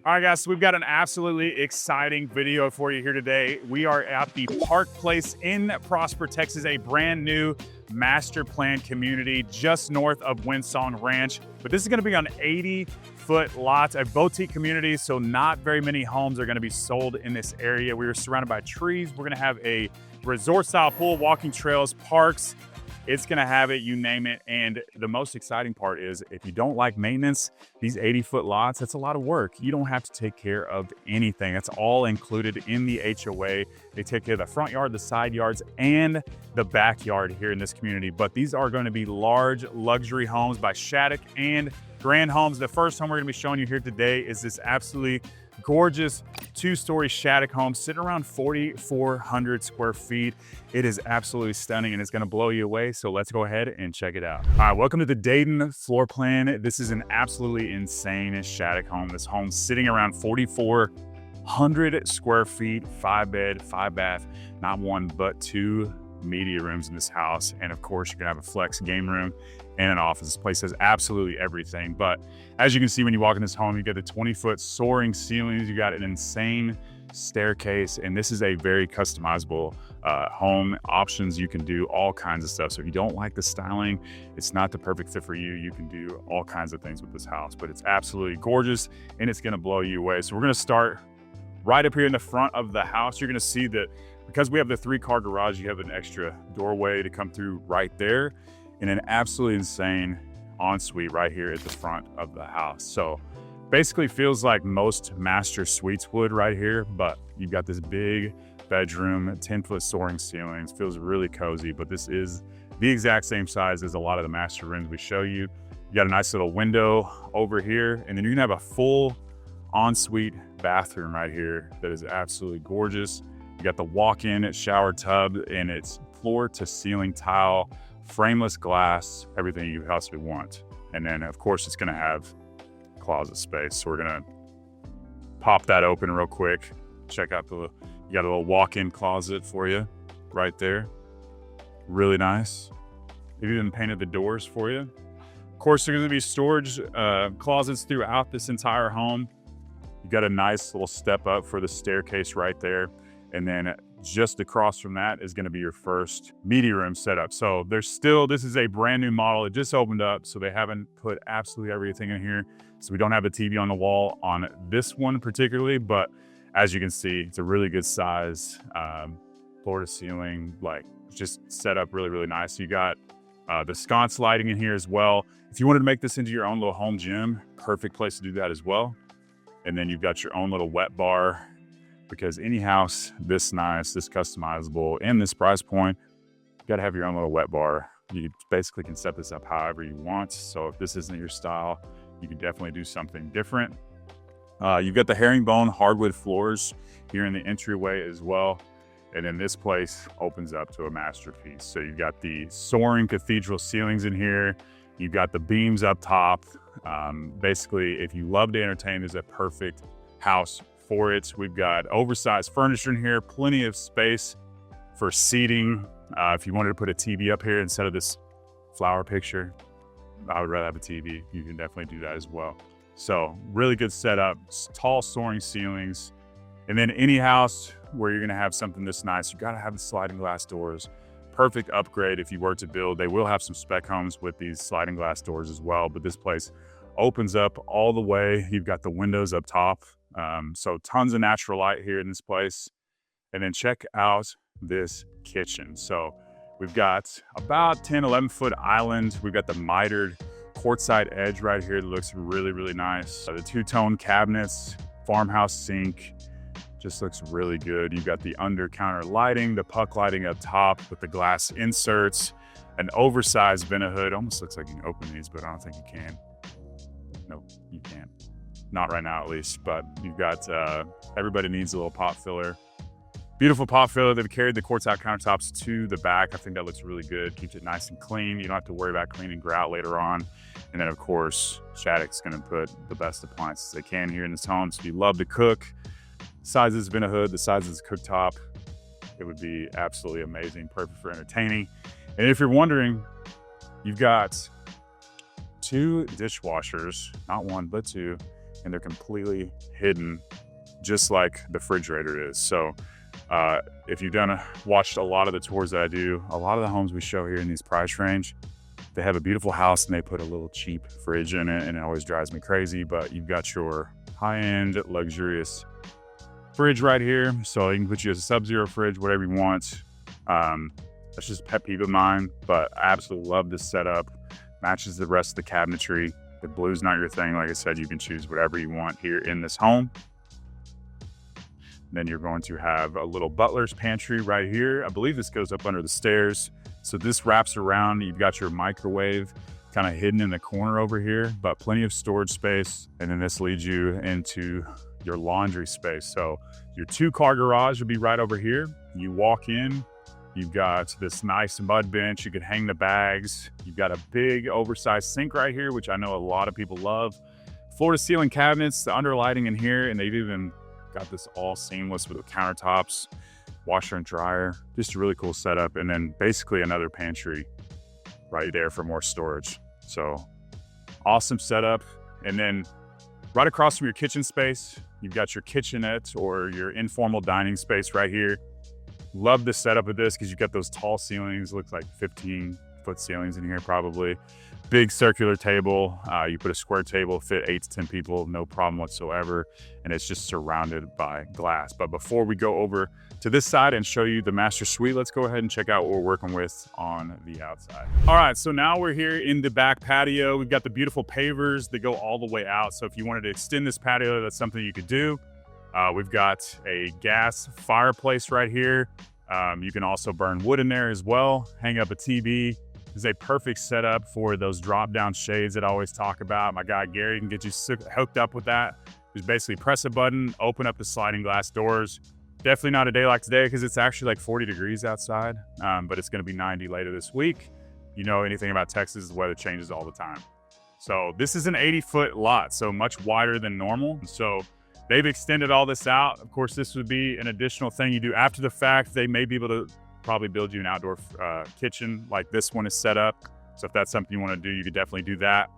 All right, guys, so we've got an absolutely exciting video for you here today. We are at the Park Place in Prosper, Texas, a brand new master plan community just north of Windsong Ranch. But this is gonna be on 80-foot lots, a boutique community, so not very many homes are gonna be sold in this area. We are surrounded by trees. We're gonna have a resort-style pool, walking trails, parks. It's gonna have it, you name it. And the most exciting part is if you don't like maintenance, these 80-foot lots, that's a lot of work. You don't have to take care of anything. That's all included in the HOA. They take care of the front yard, the side yards, and the backyard here in this community. But these are gonna be large luxury homes by Shattuck and Grand Homes. The first home we're gonna be showing you here today is this absolutely gorgeous two-story Shattuck home sitting around 4,400 square feet. It is absolutely stunning and it's gonna blow you away. So let's go ahead and check it out. All right, welcome to the Dayton floor plan. This is an absolutely insane Shattuck home. This home's sitting around 4,400 square feet, 5-bed, 5-bath, not one, but 2 media rooms in this house. And of course, you're gonna have a flex game room and an office. This place has absolutely everything. But as you can see when you walk in this home, you get the 20-foot soaring ceilings, you got an insane staircase, and this is a very customizable home. Options, you can do all kinds of stuff. So if you don't like the styling, it's not the perfect fit for you. You can do all kinds of things with this house, but it's absolutely gorgeous and it's gonna blow you away. So we're gonna start right up here in the front of the house. You're gonna see that because we have the 3-car garage, you have an extra doorway to come through right there, and an absolutely insane ensuite right here at the front of the house. So basically feels like most master suites would right here, but you've got this big bedroom, 10-foot soaring ceilings, feels really cozy, but this is the exact same size as a lot of the master rooms we show you. You got a nice little window over here, and then you're gonna have a full ensuite bathroom right here that is absolutely gorgeous. You got the walk-in shower tub, and it's floor to ceiling tile, frameless glass, everything you possibly want. And then of course it's gonna have closet space. So we're gonna pop that open real quick. Check out you got a little walk-in closet for you right there. Really nice. They've even painted the doors for you. Of course, there's gonna be storage closets throughout this entire home. You got a nice little step up for the staircase right there. And then just across from that is gonna be your first media room setup. So this is a brand new model. It just opened up, so they haven't put absolutely everything in here. So we don't have a TV on the wall on this one particularly, but as you can see, it's a really good size, floor to ceiling, like just set up really, really nice. You got the sconce lighting in here as well. If you wanted to make this into your own little home gym, perfect place to do that as well. And then you've got your own little wet bar, because any house this nice, this customizable, and this price point, you gotta have your own little wet bar. You basically can set this up however you want. So if this isn't your style, you can definitely do something different. You've got the herringbone hardwood floors here in the entryway as well. And then this place opens up to a masterpiece. So you've got the soaring cathedral ceilings in here. You've got the beams up top. Basically, if you love to entertain, there's a perfect house for it. We've got oversized furniture in here, plenty of space for seating. If you wanted to put a TV up here instead of this flower picture, I would rather have a TV. You can definitely do that as well. So really good setup, tall soaring ceilings. And then any house where you're gonna have something this nice, you gotta have the sliding glass doors. Perfect upgrade if you were to build. They will have some spec homes with these sliding glass doors as well, but this place opens up all the way. You've got the windows up top. So tons of natural light here in this place. And then check out this kitchen. So we've got about 10, 11-foot island. We've got the mitered quartzite edge right here that looks really, really nice. The two-tone cabinets, farmhouse sink, just looks really good. You've got the under counter lighting, the puck lighting up top with the glass inserts, an oversized vent hood. Almost looks like you can open these, but I don't think you can. Nope, you can't. Not right now, at least, but you've got, everybody needs a little pot filler. Beautiful pot filler. They've carried the quartzite countertops to the back. I think that looks really good. Keeps it nice and clean. You don't have to worry about cleaning grout later on. And then of course, Shattuck's gonna put the best appliances they can here in this home. So if you love to cook, size of this vent hood, the size of this cooktop, it would be absolutely amazing, perfect for entertaining. And if you're wondering, you've got 2 dishwashers, not one, but 2, and they're completely hidden, just like the refrigerator is. So if you've watched a lot of the tours that I do, a lot of the homes we show here in these price range, they have a beautiful house and they put a little cheap fridge in it, and it always drives me crazy. But you've got your high-end, luxurious fridge right here. So you can put you as a sub-zero fridge, whatever you want. That's just a pet peeve of mine, but I absolutely love this setup. Matches the rest of the cabinetry. The blue's not your thing. Like I said, you can choose whatever you want here in this home. Then you're going to have a little butler's pantry right here. I believe this goes up under the stairs. So this wraps around. You've got your microwave kind of hidden in the corner over here, but plenty of storage space. And then this leads you into your laundry space. So your 2-car garage will be right over here. You walk in, you've got this nice mud bench. You can hang the bags. You've got a big oversized sink right here, which I know a lot of people love. Floor to ceiling cabinets, the underlighting in here, and they've even got this all seamless with the countertops, washer and dryer. Just a really cool setup. And then basically another pantry right there for more storage. So awesome setup. And then right across from your kitchen space, you've got your kitchenette or your informal dining space right here. Love the setup of this because you've got those tall ceilings. Looks like 15-foot ceilings in here probably. Big circular table. You put a square table, fit 8 to 10 people, no problem whatsoever. And it's just surrounded by glass. But before we go over to this side and show you the master suite, let's go ahead and check out what we're working with on the outside. All right, so now we're here in the back patio. We've got the beautiful pavers that go all the way out. So if you wanted to extend this patio, that's something you could do. We've got a gas fireplace right here. You can also burn wood in there as well. Hang up a TV. Is a perfect setup for those drop-down shades that I always talk about. My guy Gary can get you hooked up with that. Just basically press a button, open up the sliding glass doors. Definitely not a day like today because it's actually like 40 degrees outside, but it's gonna be 90 later this week. You know anything about Texas, the weather changes all the time. So this is an 80-foot lot, so much wider than normal. So they've extended all this out. Of course, this would be an additional thing you do after the fact. They may be able to probably build you an outdoor kitchen like this one is set up. So if that's something you want to do, you could definitely do that.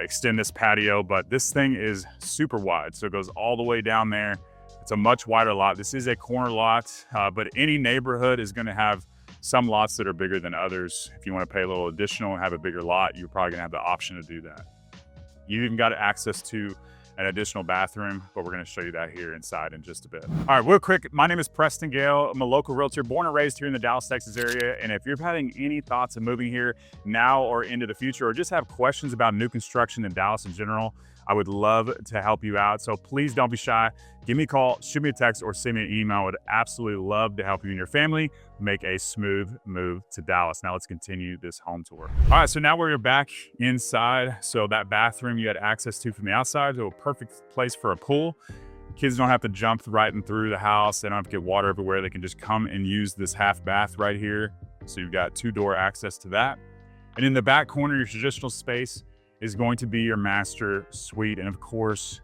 Extend this patio, but this thing is super wide. So it goes all the way down there. It's a much wider lot. This is a corner lot, but any neighborhood is going to have some lots that are bigger than others. If you want to pay a little additional and have a bigger lot, you're probably going to have the option to do that. You even got access to an additional bathroom, but we're going to show you that here inside in just a bit. All right, real quick, my name is Preston Gale. I'm a local realtor, born and raised here in the Dallas, Texas area. And if you're having any thoughts of moving here now or into the future, or just have questions about new construction in Dallas in general, I would love to help you out. So please don't be shy. Give me a call, shoot me a text, or send me an email. I would absolutely love to help you and your family make a smooth move to Dallas. Now let's continue this home tour. All right, so now we're back inside. So that bathroom you had access to from the outside, so a perfect place for a pool. Kids don't have to jump right and through the house. They don't have to get water everywhere. They can just come and use this half bath right here. So you've got 2-door access to that. And in the back corner, your traditional space is going to be your master suite. And of course,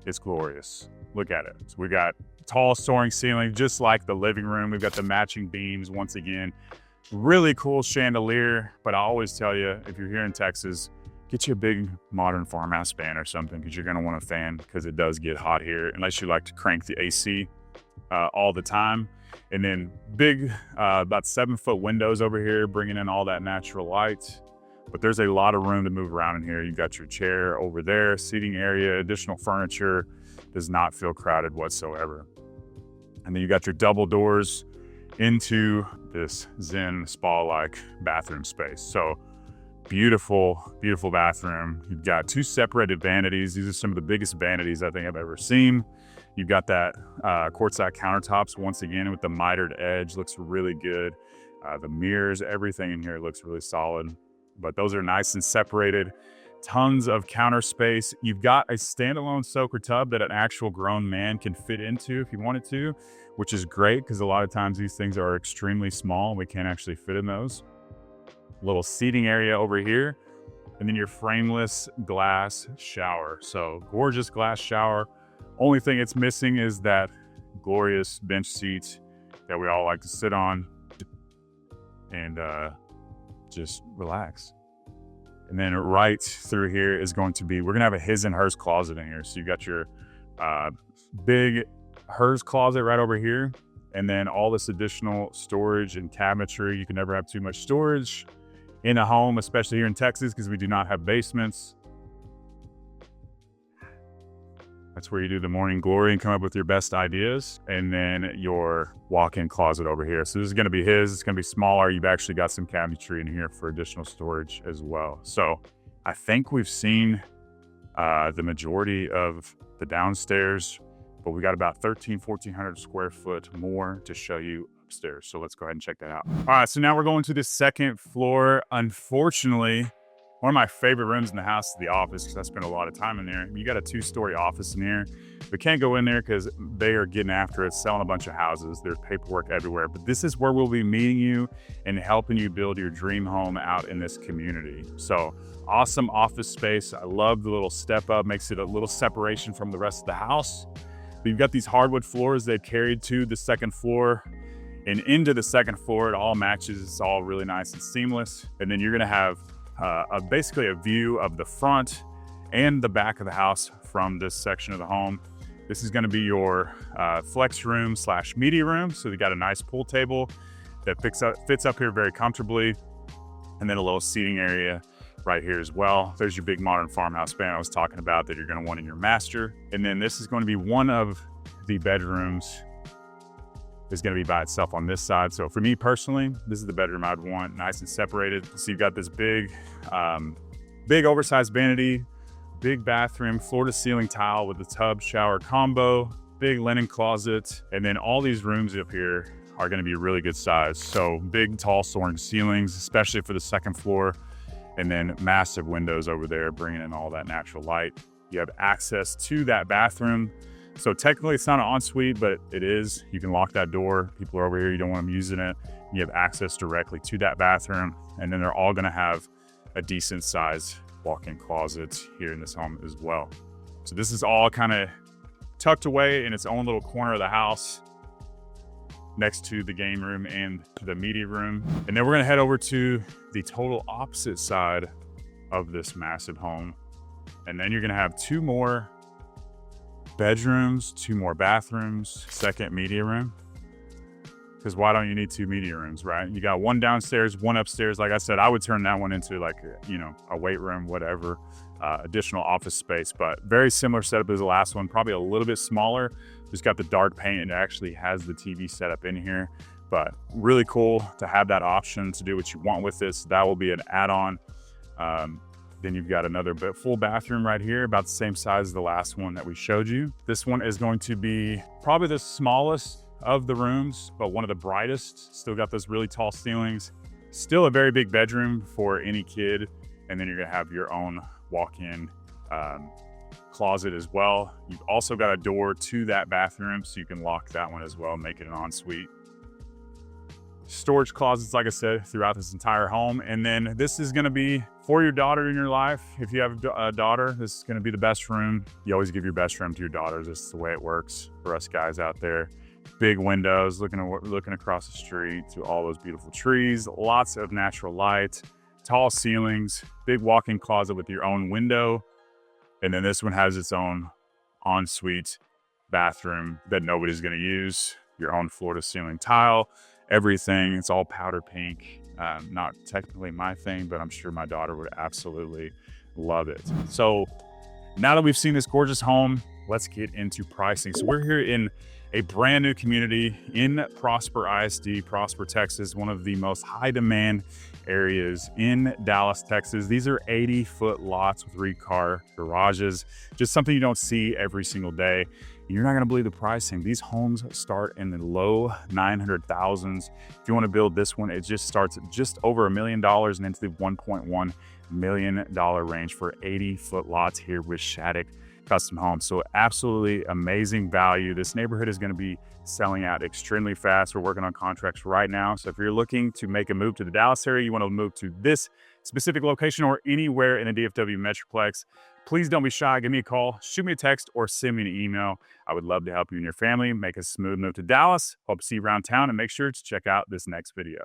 it's glorious. Look at it. So we got tall soaring ceiling, just like the living room. We've got the matching beams once again. Really cool chandelier. But I always tell you, if you're here in Texas, get you a big modern farmhouse fan or something, because you're going to want a fan because it does get hot here, unless you like to crank the AC all the time. And then big, about 7-foot windows over here, bringing in all that natural light. But there's a lot of room to move around in here. You got your chair over there, seating area, additional furniture. Does not feel crowded whatsoever. And then you got your double doors into this Zen spa-like bathroom space. So beautiful, beautiful bathroom. You've got 2 separated vanities. These are some of the biggest vanities I think I've ever seen. You've got that quartzite countertops once again with the mitered edge. Looks really good. The mirrors, everything in here looks really solid. But those are nice and separated. Tons of counter space. You've got a standalone soaker tub that an actual grown man can fit into if he wanted to, which is great because a lot of times these things are extremely small and we can't actually fit in those. Little seating area over here. And then your frameless glass shower. So gorgeous glass shower. Only thing it's missing is that glorious bench seat that we all like to sit on and just relax. And then right through here is going to be, we're gonna have a his and hers closet in here. So you got your big hers closet right over here. And then all this additional storage and cabinetry. You can never have too much storage in a home, especially here in Texas, because we do not have basements. That's where you do the morning glory and come up with your best ideas. And then your walk-in closet over here. So this is gonna be his, it's gonna be smaller. You've actually got some cabinetry in here for additional storage as well. So I think we've seen the majority of the downstairs, but we got about 1,400 square foot more to show you upstairs. So let's go ahead and check that out. All right, so now we're going to the second floor. Unfortunately, one of my favorite rooms in the house is the office, because I spend a lot of time in there. You got a 2-story office in here. We can't go in there because they are getting after it, selling a bunch of houses. There's paperwork everywhere. But this is where we'll be meeting you and helping you build your dream home out in this community. So awesome office space. I love the little step up, makes it a little separation from the rest of the house. But you've got these hardwood floors that carried to the second floor and into the second floor. It all matches. It's all really nice and seamless. And then you're gonna have basically a view of the front and the back of the house from this section of the home. This is going to be your flex room / media room. So you got a nice pool table that fits up here very comfortably, and then a little seating area right here as well. There's your big modern farmhouse fan I was talking about that you're going to want in your master. And then this is going to be one of the bedrooms is going to be by itself on this side. So for me personally, this is the bedroom I'd want, nice and separated. So you've got this big oversized vanity, big bathroom, floor to ceiling tile with the tub shower combo, big linen closet. And then all these rooms up here are going to be really good size. So big, tall soaring ceilings, especially for the second floor. And then massive windows over there, bringing in all that natural light. You have access to that bathroom. So technically it's not an ensuite, but it is. You can lock that door. People are over here, you don't want them using it. You have access directly to that bathroom. And then they're all gonna have a decent size walk-in closet here in this home as well. So this is all kind of tucked away in its own little corner of the house next to the game room and the media room. And then we're gonna head over to the total opposite side of this massive home. And then you're gonna have 2 more bedrooms, 2 more bathrooms, second media room. Because why don't you need 2 media rooms, right? You got 1 downstairs, 1 upstairs. Like I said, I would turn that one into like, a weight room, whatever, additional office space, but very similar setup as the last one, probably a little bit smaller. Just got the dark paint and it actually has the TV setup in here, but really cool to have that option to do what you want with this. That will be an add-on. Then you've got another full bathroom right here, about the same size as the last one that we showed you. This one is going to be probably the smallest of the rooms, but one of the brightest. Still got those really tall ceilings. Still a very big bedroom for any kid. And then you're gonna have your own walk-in closet as well. You've also got a door to that bathroom, so you can lock that one as well, make it an ensuite. Storage closets, like I said, throughout this entire home. And then this is gonna be for your daughter in your life. If you have a daughter, this is gonna be the best room. You always give your best room to your daughters. This is the way it works for us guys out there. Big windows, looking across the street to all those beautiful trees, lots of natural light, tall ceilings, big walk-in closet with your own window. And then this one has its own ensuite bathroom that nobody's gonna use, your own floor to ceiling tile, everything. It's all powder pink. Not technically my thing, but I'm sure my daughter would absolutely love it. So now that we've seen this gorgeous home, let's get into pricing. So we're here in a brand new community in Prosper ISD, Prosper, Texas, one of the most high demand areas in Dallas, Texas. These are 80-foot lots with 3-car garages, just something you don't see every single day. You're not gonna believe the pricing. These homes start in the low 900,000s. If you wanna build this one, it just starts at just over $1 million and into the $1.1 million range for 80-foot lots here with Shattuck Custom Homes. So absolutely amazing value. This neighborhood is gonna be selling out extremely fast. We're working on contracts right now. So if you're looking to make a move to the Dallas area, you wanna move to this specific location or anywhere in the DFW Metroplex, please don't be shy. Give me a call, shoot me a text, or send me an email. I would love to help you and your family make a smooth move to Dallas. Hope to see you around town, and make sure to check out this next video.